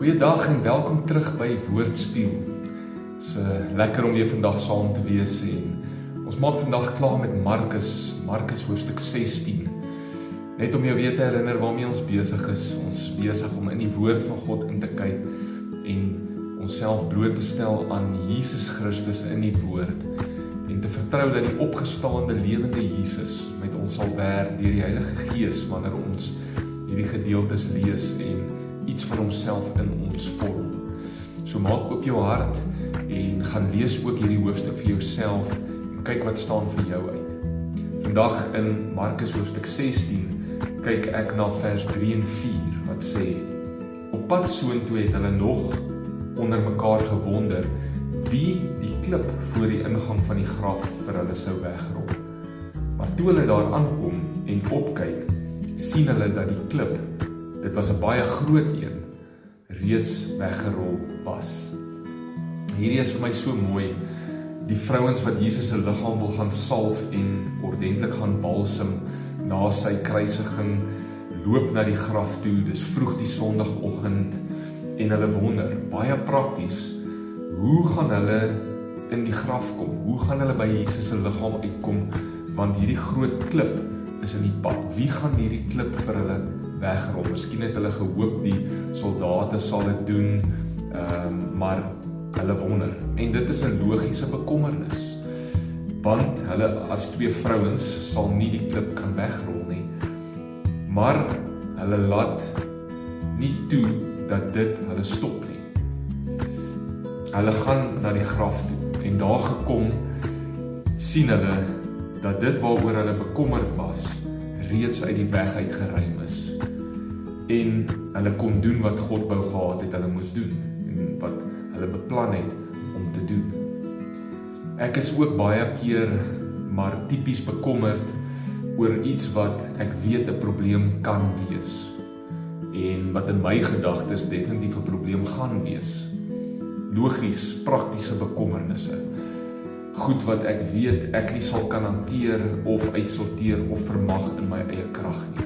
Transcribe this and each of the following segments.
Goeiedag en welkom terug by Woordspieël. Het is lekker om weer vandag saam te wees en ons maak vandag klaar met Markus hoofstuk 16. Net om jou weer te herinner waarmee ons besig is. Ons is besig om in die woord van God in te kyk en onsself bloot te stel aan Jesus Christus in die woord en te vertrou dat die opgestaande lewende Jesus met ons sal werk deur die Heilige Gees wanneer ons hierdie gedeeltes lees en iets van homself in ons vorm. So maak op jou hart en gaan lees ook hierdie hoofstuk vir jouself en kyk wat staan vir jou uit. Vandag in Markus hoofstuk 16 kyk ek na vers 3 en 4 wat sê: Op pad soontoe het hulle nog onder mekaar gewonder wie die klip voor die ingang van die graf vir hulle sou wegrol. Maar toe hulle daar aankom en opkyk, sien hulle dat die klip, dit was 'n baie groot een, reeds weggerol was. Hierdie is vir my so mooi, die vrouens wat Jesus se liggaam wil gaan salf en ordentlik gaan balsem na sy kruisiging, loop na die graf toe, dis vroeg die sondagoggend en hulle wonder, baie prakties, hoe gaan hulle in die graf kom? Hoe gaan hulle by Jesus se liggaam uitkom? Want hierdie groot klip is in die pad. Wie gaan hierdie klip vir hulle wegrol? Miskien het hulle gehoop die soldate sal dit doen, maar hulle wonder. En dit is 'n logiese bekommernis, want hulle as twee vrouens sal nie die klip kan wegrol nie. Maar hulle laat nie toe dat dit hulle stop nie. Hulle gaan na die graf toe en daar gekom sien hulle dat dit waaroor hulle bekommerd was reeds uit die weg uitgeruim is. En hulle kon doen wat God wou gehad het hulle moes doen en wat hulle beplan het om te doen. Ek is ook baie keer maar tipies bekommerd oor iets wat ek weet 'n probleem kan wees en wat in my gedagtes definitief 'n probleem gaan wees. Logies, praktiese bekommernisse. Goed wat ek weet ek nie sal kan hanteer of uitsorteer of vermag in my eie krag nie.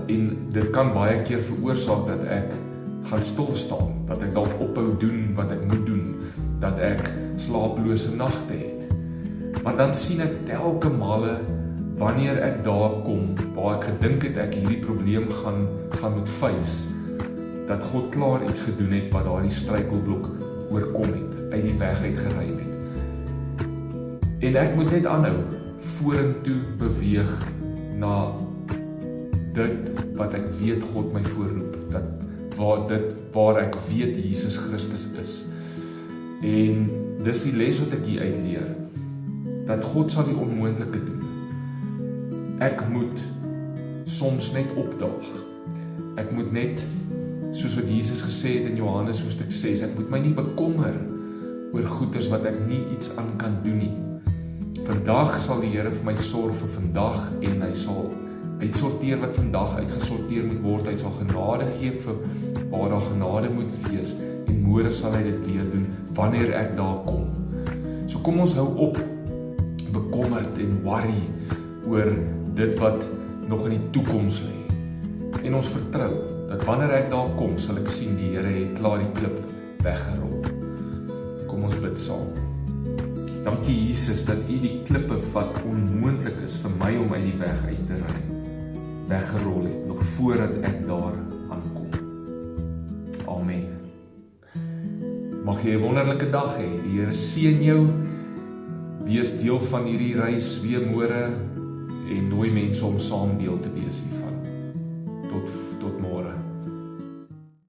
En dit kan baie keer veroorsaak dat ek gaan stilstaan, dat ek dalk ophou doen wat ek moet doen, dat ek slaaplose nagte het. Maar dan sien ek telke male wanneer ek daar kom waar ek gedink het ek hierdie probleem gaan moet face, dat God klaar iets gedoen het wat daardie struikelblok oorkom het, uit die weg uitgeruim het. En ek moet net aanhou vorentoe beweeg na dit wat ek weet God my voorroep, waar ek weet Jesus Christus is. En dis die les wat ek hier uitleer, dat God sal die onmoontlike doen. Ek moet soms net opdaag. Ek moet net, soos wat Jesus gesê het in Johannes hoofstuk 6, ek moet my nie bekommer oor goeders wat ek nie iets aan kan doen nie. Vandag sal die Here vir my sorg vir vandag en hy sal uitsorteer wat vandag uitgesorteer moet word. Hy sal genade gee vir waar daar genade moet wees en môre sal hy dit weer doen wanneer ek daar kom. So kom ons hou op bekommerd en worry oor dit wat nog in die toekoms lê. En ons vertrou dat wanneer ek daar kom, sal ek sien die Here het klaar die klip weggerol. Kom ons bid saam. Dankie Jesus dat U die klippe wat onmoontlik is vir my om uit die weg uit te ruim, weggerol het, nog voordat ek daar aankom. Amen. Mag jy 'n wonderlike dag hê. Die Here seën jou. Wees deel van hierdie reis weer môre en nooi mense om saam deel te wees hiervan.